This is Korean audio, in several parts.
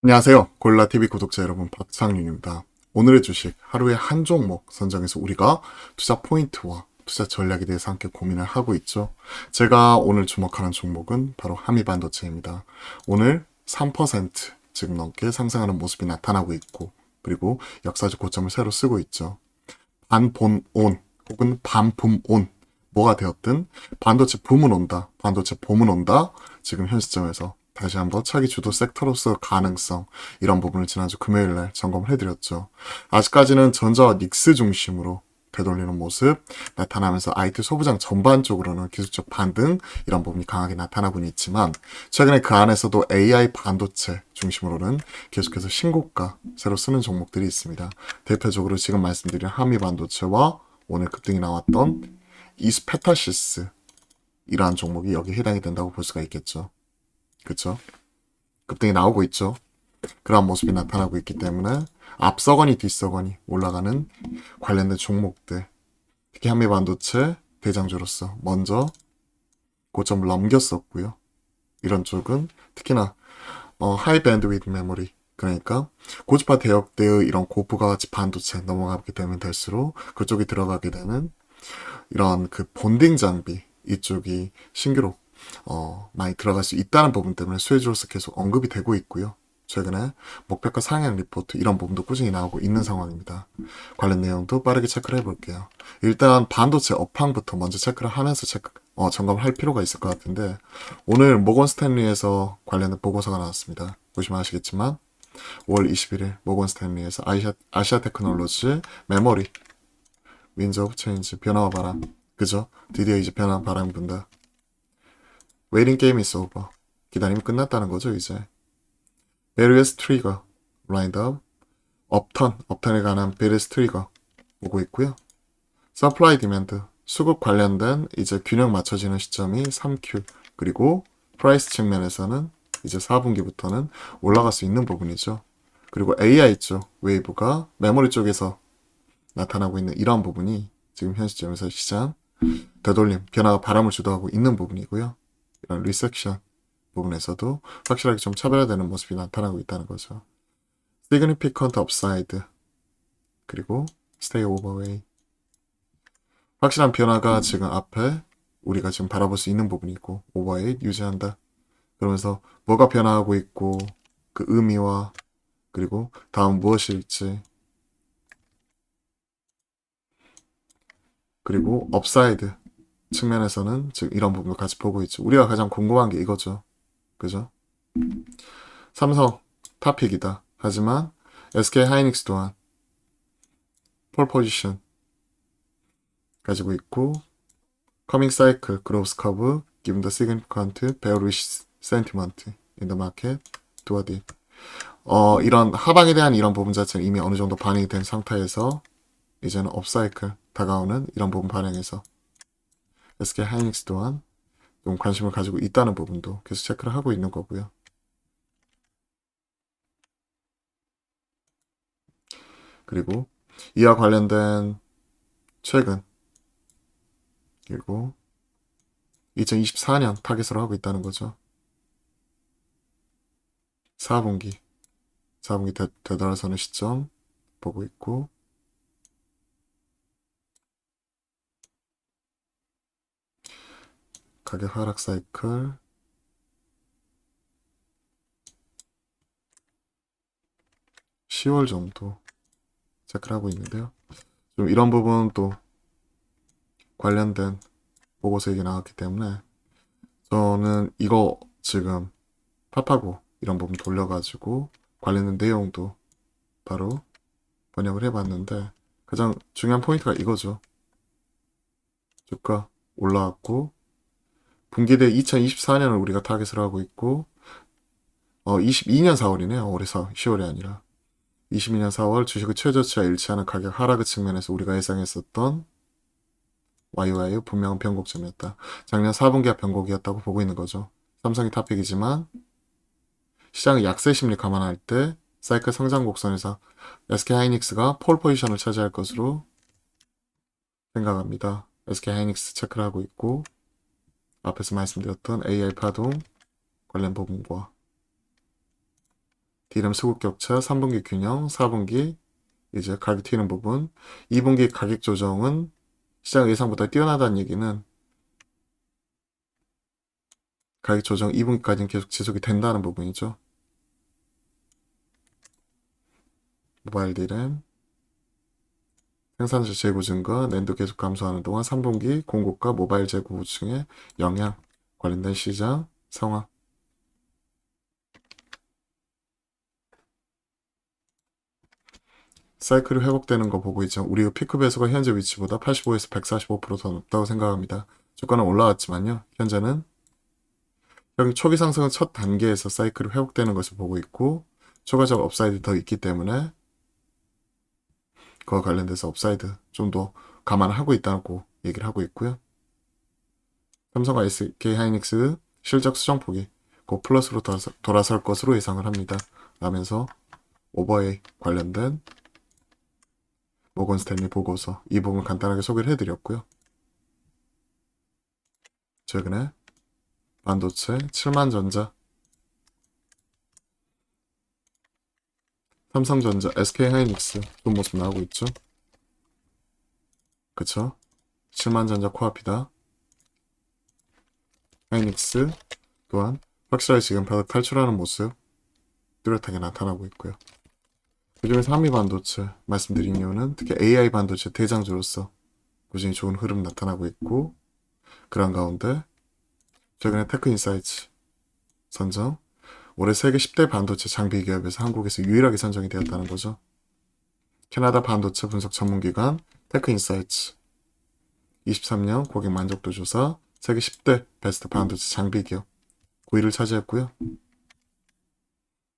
안녕하세요. 골라TV 구독자 여러분, 박상윤입니다. 오늘의 주식, 하루에 한 종목 선정해서 우리가 투자 포인트와 투자 전략에 대해서 함께 고민을 하고 있죠. 제가 오늘 주목하는 종목은 바로 한미반도체입니다. 오늘 3% 지금 넘게 상승하는 모습이 나타나고 있고, 그리고 역사적 고점을 새로 쓰고 있죠. 반본온 혹은 반품온, 뭐가 되었든 반도체 붐은 온다, 반도체 봄은 온다. 지금 현 시점에서 다시 한번 차기 주도 섹터로서 가능성, 이런 부분을 지난주 금요일날 점검을 해드렸죠. 아직까지는 전자와 닉스 중심으로 되돌리는 모습 나타나면서 IT 소부장 전반적으로는 기술적 반등, 이런 부분이 강하게 나타나고는 있지만, 최근에 그 안에서도 AI 반도체 중심으로는 계속해서 신고가 새로 쓰는 종목들이 있습니다. 대표적으로 지금 말씀드린 한미 반도체와 오늘 급등이 나왔던 이스페타시스, 이러한 종목이 여기에 해당이 된다고 볼 수가 있겠죠. 그쵸? 급등이 나오고 있죠. 그러한 모습이 나타나고 있기 때문에 앞서거니 뒤서거니 올라가는 관련된 종목들, 특히 한미반도체 대장주로서 먼저 고점을 넘겼었고요. 이런 쪽은 특히나 하이 밴드위드 메모리, 그러니까 고주파 대역대의 이런 고부가 가치 반도체 넘어가게 되면 될수록 그쪽이 들어가게 되는 이런 그 본딩 장비, 이쪽이 신규로 많이 들어갈 수 있다는 부분 때문에 수혜주로서 계속 언급이 되고 있고요. 최근에 목표가 상향 리포트, 이런 부분도 꾸준히 나오고 있는 상황입니다. 관련 내용도 빠르게 체크를 해볼게요. 일단 반도체 업황부터 먼저 체크를 하면서 점검을 할 필요가 있을 것 같은데, 오늘 모건 스탠리에서 관련된 보고서가 나왔습니다. 보시면 아시겠지만 5월 21일 모건 스탠리에서 아시아 테크놀로지 메모리 윈즈 오브 체인지, 변화와 바람, 그죠? 드디어 이제 변화 바람 분다. 웨이팅 게임 is over. 기다림이 끝났다는 거죠, 이제. various trigger, lined up. 업턴에 관한 various trigger 보고 있고요. supply demand, 수급 관련된 이제 균형 맞춰지는 시점이 3Q, 그리고 price 측면에서는 이제 4분기부터는 올라갈 수 있는 부분이죠. 그리고 AI 쪽 웨이브가 메모리 쪽에서 나타나고 있는 이러한 부분이 지금 현 시점에서 시장 되돌림, 변화가 바람을 주도하고 있는 부분이고요. 이런 리섹션 부분에서도 확실하게 좀 차별화되는 모습이 나타나고 있다는 거죠. significant upside, 그리고 stay overway. 확실한 변화가 지금 앞에 우리가 지금 바라볼 수 있는 부분이고, overweight 유지한다. 그러면서 뭐가 변화하고 있고, 그 의미와 그리고 다음 무엇일지, 그리고 업사이드 측면에서는 지금 이런 부분을 같이 보고 있죠. 우리가 가장 궁금한 게 이거죠. 그죠? 삼성 탑픽이다. 하지만 SK 하이닉스 또한 폴 포지션 가지고 있고, 커밍 사이클 그로스 커브 given the significant bearish sentiment in the market toward it. 이런 하방에 대한 이런 부분 자체는 이미 어느 정도 반영이 된 상태에서 이제는 업사이클 다가오는 이런 부분 반영에서 SK 하이닉스 또한 좀 관심을 가지고 있다는 부분도 계속 체크를 하고 있는 거고요. 그리고 이와 관련된 최근, 그리고 2024년 타겟으로 하고 있다는 거죠. 4분기 되돌아서는 시점 보고 있고, 가격 하락 사이클, 10월 정도 체크를 하고 있는데요. 좀 이런 부분 또 관련된 보고서 얘기 나왔기 때문에 저는 이거 지금 팝하고 이런 부분 돌려가지고 관련된 내용도 바로 번역을 해봤는데, 가장 중요한 포인트가 이거죠. 주가 올라왔고, 분기대 2024년을 우리가 타겟을 하고 있고, 22년 4월이네요. 올해 10월이 아니라 22년 4월 주식의 최저치와 일치하는 가격 하락의 측면에서 우리가 예상했었던 YOY 분명한 변곡점이었다. 작년 4분기가 변곡이었다고 보고 있는 거죠. 삼성이 탑픽이지만 시장의 약세 심리 감안할 때 사이클 성장 곡선에서 SK하이닉스가 폴 포지션을 차지할 것으로 생각합니다. SK하이닉스 체크를 하고 있고, 앞에서 말씀드렸던 AI 파동 관련 부분과 D램 수급 격차, 3분기 균형, 4분기 이제 가격 튀는 부분, 2분기 가격 조정은 시장 예상보다 뛰어나다는 얘기는 가격 조정 2분기까지는 계속 지속이 된다는 부분이죠. 모바일 D램, 생산자 재고 증가, 낸도 계속 감소하는 동안 3분기 공급과 모바일 재고 보충의 영향, 관련된 시장 상황. 사이클이 회복되는 거 보고 있죠. 우리의 피크 배수가 현재 위치보다 85에서 145%더 높다고 생각합니다. 주가는 올라왔지만요. 현재는 여기 초기 상승은 첫 단계에서 사이클이 회복되는 것을 보고 있고 추가적 업사이드 더 있기 때문에 그와 관련돼서 업사이드 좀 더 감안하고 있다고 얘기를 하고 있고요. 삼성과 SK하이닉스 실적 수정폭이 곧 플러스로 돌아설 것으로 예상을 합니다. 라면서 오버웨이 관련된 모건스탠리 보고서 이 부분 간단하게 소개를 해드렸고요. 최근에 반도체 7만전자, 삼성전자, SK하이닉스 좋은 모습 나오고 있죠. 그쵸? 7만전자 코앞이다. 하이닉스 또한 확실하게 지금 바닥 탈출하는 모습 뚜렷하게 나타나고 있고요. 그중에서 한미 반도체 말씀드린 이유는 특히 AI 반도체 대장주로서 꾸준히 좋은 흐름 나타나고 있고 그런 가운데 최근에 테크인사이트 선정 올해 세계 10대 반도체 장비 기업에서 한국에서 유일하게 선정이 되었다는 거죠. 캐나다 반도체 분석 전문기관 테크인사이트 23년 고객 만족도 조사 세계 10대 베스트 반도체 장비 기업 9위를 차지했고요.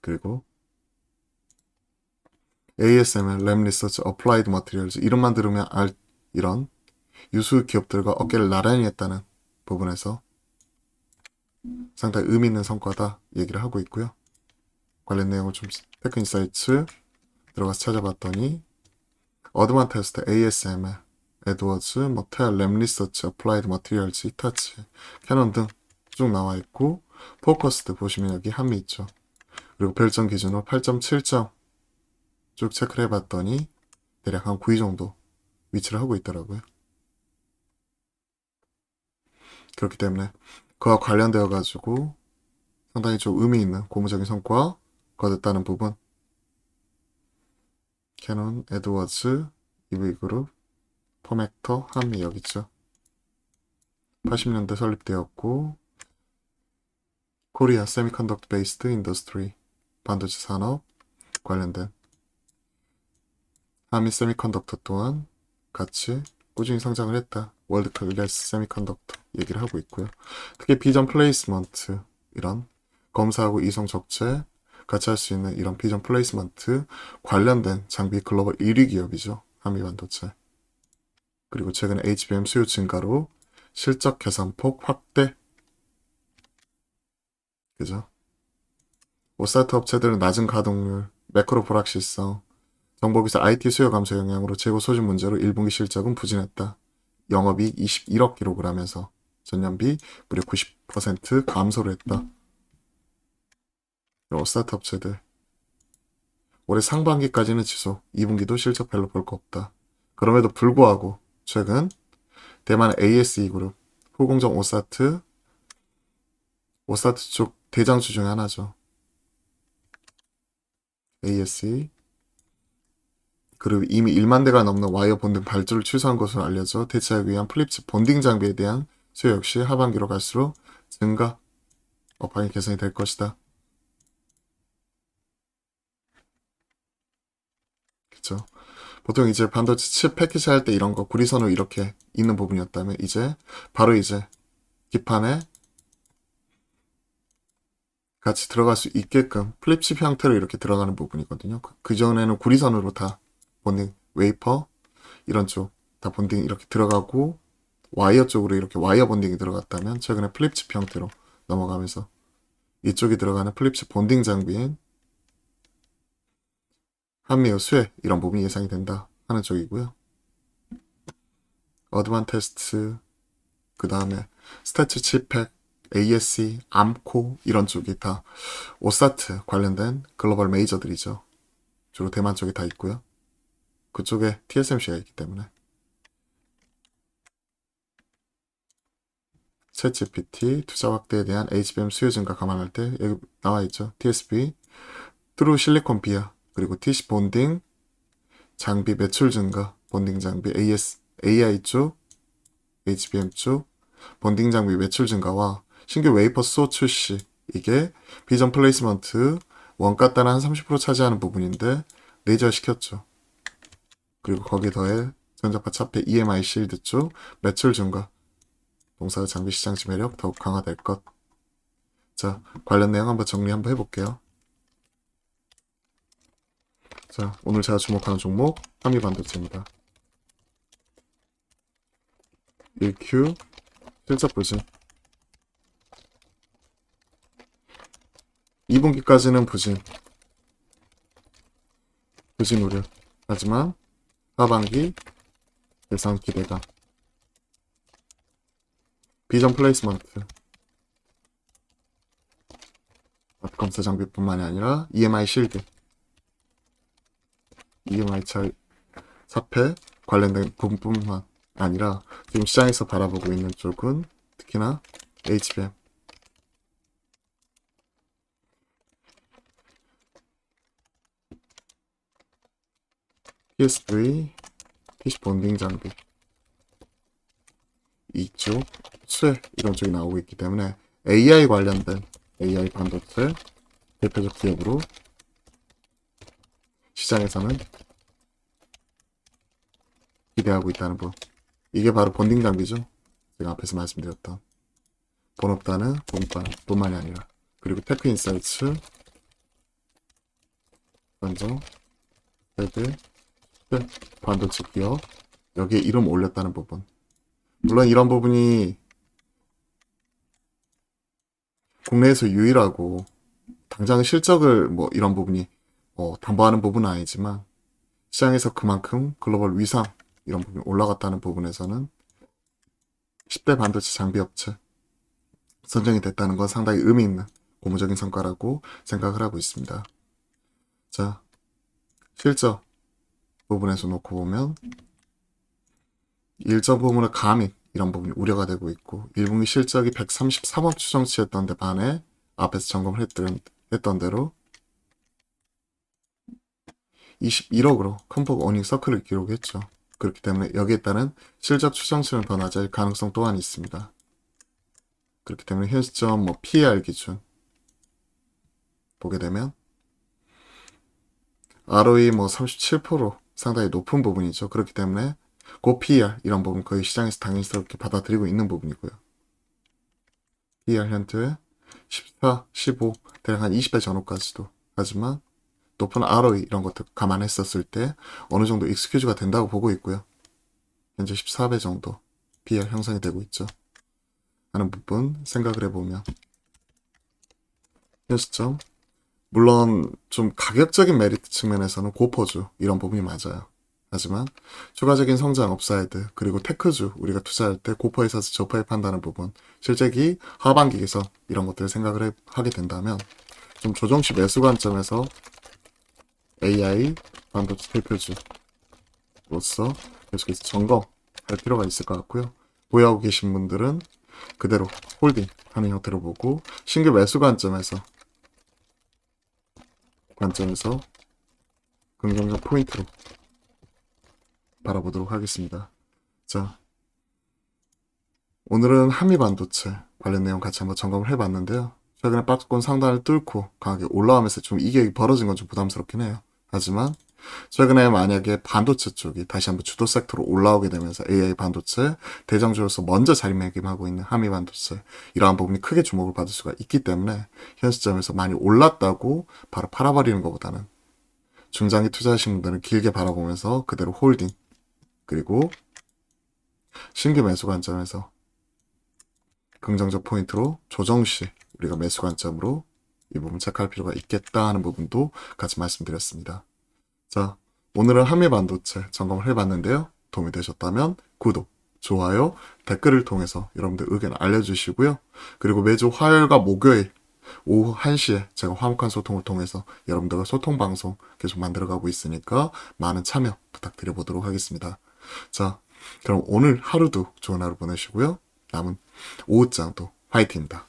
그리고 ASML, 램 리서치, 어플라이드 머티리얼즈 이름만 들으면 이런 유수 기업들과 어깨를 나란히 했다는 부분에서 상당히 의미 있는 성과다 얘기를 하고 있고요. 관련 내용을 좀 테크인사이트 들어가서 찾아봤더니 어드밴 테스트, ASML, 에드워즈, 모텔, 램 리서치, 어플라이드 머티리얼즈, 히타치, 캐논 등 쭉 나와 있고 포커스드 보시면 여기 한미 있죠. 그리고 별점 기준으로 8.7점 쭉 체크를 해봤더니 대략 한 9위 정도 위치를 하고 있더라고요. 그렇기 때문에 그와 관련되어 가지고 상당히 좀 의미 있는 고무적인 성과 거뒀다는 부분 캐논, 에드워즈, EV그룹, 포맥터, 한미 여기 있죠. 80년대 설립되었고 코리아 세미컨덕터 베이스드 인더스트리 반도체 산업 관련된 한미 세미컨덕터 또한 같이 꾸준히 성장을 했다. 월드클래스 세미컨덕터 얘기를 하고 있고요. 특히 비전 플레이스먼트 이런 검사하고 이성 적재 같이 할 수 있는 이런 비전 플레이스먼트 관련된 장비 글로벌 1위 기업이죠. 한미 반도체. 그리고 최근에 HBM 수요 증가로 실적 개선폭 확대. 그죠? 오사트 업체들은 낮은 가동률, 매크로 불확실성, 정보기술 IT 수요 감소 영향으로 재고 소진 문제로 1분기 실적은 부진했다. 영업이익 21억 기록을 하면서 전년비 무려 90% 감소를 했다. 스타트 업체들 올해 상반기까지는 지속, 2분기도 실적 별로 볼 거 없다. 그럼에도 불구하고 최근 대만 ASE 그룹, 후공정 오사트 쪽 대장주 중에 하나죠. ASE 그리고 이미 1만 대가 넘는 와이어 본딩 발주를 취소한 것으로 알려져 대체하기 위한 플립칩 본딩 장비에 대한 수요 역시 하반기로 갈수록 증가, 업황이 개선이 될 것이다. 그쵸? 보통 이제 반도체 칩 패키지 할 때 이런 거 구리선으로 이렇게 있는 부분이었다면 이제 바로 이제 기판에 같이 들어갈 수 있게끔 플립칩 형태로 이렇게 들어가는 부분이거든요. 그전에는 구리선으로 다 본딩, 웨이퍼 이런 쪽 다 본딩 이렇게 들어가고 와이어 쪽으로 이렇게 와이어 본딩이 들어갔다면 최근에 플립칩 형태로 넘어가면서 이쪽이 들어가는 플립칩 본딩 장비인 한미의 수혜 이런 부분이 예상이 된다 하는 쪽이고요. 어드밴 테스트 그 다음에 스태츠 칩팩 ASE, 암코 이런 쪽이 다 오사트 관련된 글로벌 메이저들이죠. 주로 대만 쪽에 다 있고요. 그쪽에 TSMC가 있기 때문에 챗GPT 투자 확대에 대한 HBM 수요 증가 감안할 때 여기 나와 있죠. TSB, 트루 실리콘 비아, 그리고 TC 본딩 장비 매출 증가, 본딩 장비 AI 쪽, HBM 쪽 본딩 장비 매출 증가와 신규 웨이퍼 소 출시, 이게 비전 플레이스먼트 원가 따라 한 30% 차지하는 부분인데 레이저 시켰죠. 그리고 거기에 더해 전자파 차폐 EMI 실드 쪽 매출 증가, 동사 장비 시장 지배력 더욱 강화될 것. 자, 관련 내용 한번 정리 한번 해볼게요. 자, 오늘 제가 주목하는 종목 한미 반도체입니다. 1Q 실적 부진, 2분기까지는 부진 우려. 하지만 하반기 예상 기대감, 비전 플레이스먼트, 검사 장비뿐만이 아니라 EMI 실드, EMI 사패 관련된 부분뿐만 아니라 지금 시장에서 바라보고 있는 쪽은 특히나 HBM, PS3, PC 본딩 장비 이쪽, 수혜 이런 쪽이 나오고 있기 때문에 AI 관련된 AI 반도체 대표적 기업으로 시장에서는 기대하고 있다는 부. 이게 바로 본딩 장비죠. 제가 앞에서 말씀드렸던 본업단은 본만이 아니라, 그리고 테크인사이츠, 완전 세대 반도체 기업, 여기에 이름 올렸다는 부분. 물론 이런 부분이 국내에서 유일하고 당장 실적을 뭐 이런 부분이 담보하는 부분은 아니지만 시장에서 그만큼 글로벌 위상 이런 부분이 올라갔다는 부분에서는 10대 반도체 장비 업체 선정이 됐다는 건 상당히 의미 있는 고무적인 성과라고 생각을 하고 있습니다. 자, 실적 부분에서 놓고 보면 일정 부분의 감익 이런 부분이 우려가 되고 있고, 1분기 실적이 133억 추정치였던 데 반해 앞에서 점검을 했던 대로 21억으로 컴포 어닝 서클을 기록했죠. 그렇기 때문에 여기에 따른 실적 추정치는 더 낮을 가능성 또한 있습니다. 그렇기 때문에 현 시점 PER 기준 보게 되면 ROE 37% 상당히 높은 부분이죠. 그렇기 때문에 고 PER 이런 부분 거의 시장에서 당연스럽게 받아들이고 있는 부분이고요. PER 현재 14, 15, 대략 한 20배 전후까지도. 하지만 높은 ROE 이런 것들 감안했었을 때 어느 정도 익스큐즈가 된다고 보고 있고요. 현재 14배 정도 PER 형성이 되고 있죠. 하는 부분 생각을 해보면 현 시점 물론 좀 가격적인 메리트 측면에서는 고퍼주 이런 부분이 맞아요. 하지만 추가적인 성장 업사이드, 그리고 테크주 우리가 투자할 때 고퍼에 사서 저퍼에 판다는 부분, 실제기 하반기 개선 이런 것들을 생각을 하게 된다면 좀 조정시 매수 관점에서 AI 반도체 대표주로서 계속해서 점검할 필요가 있을 것 같고요. 보유하고 계신 분들은 그대로 홀딩 하는 형태로 보고, 신규 매수 관점에서 긍정적 포인트로 바라보도록 하겠습니다. 자, 오늘은 한미 반도체 관련 내용 같이 한번 점검을 해봤는데요. 최근에 박스권 상단을 뚫고 강하게 올라오면서 좀 이격이 벌어진 건 좀 부담스럽긴 해요. 하지만 최근에 만약에 반도체 쪽이 다시 한번 주도 섹터로 올라오게 되면서 AI 반도체 대장주로서 먼저 자리매김하고 있는 한미 반도체, 이러한 부분이 크게 주목을 받을 수가 있기 때문에 현 시점에서 많이 올랐다고 바로 팔아버리는 것보다는 중장기 투자하신 분들은 길게 바라보면서 그대로 홀딩, 그리고 신규 매수 관점에서 긍정적 포인트로 조정시 우리가 매수 관점으로 이 부분 체크할 필요가 있겠다 하는 부분도 같이 말씀드렸습니다. 자, 오늘은 한미 반도체 점검을 해봤는데요. 도움이 되셨다면 구독, 좋아요, 댓글을 통해서 여러분들 의견 알려주시고요. 그리고 매주 화요일과 목요일 오후 1시에 제가 화목한 소통을 통해서 여러분들과 소통 방송 계속 만들어가고 있으니까 많은 참여 부탁드려보도록 하겠습니다. 자, 그럼 오늘 하루도 좋은 하루 보내시고요. 남은 오후장도 화이팅입니다.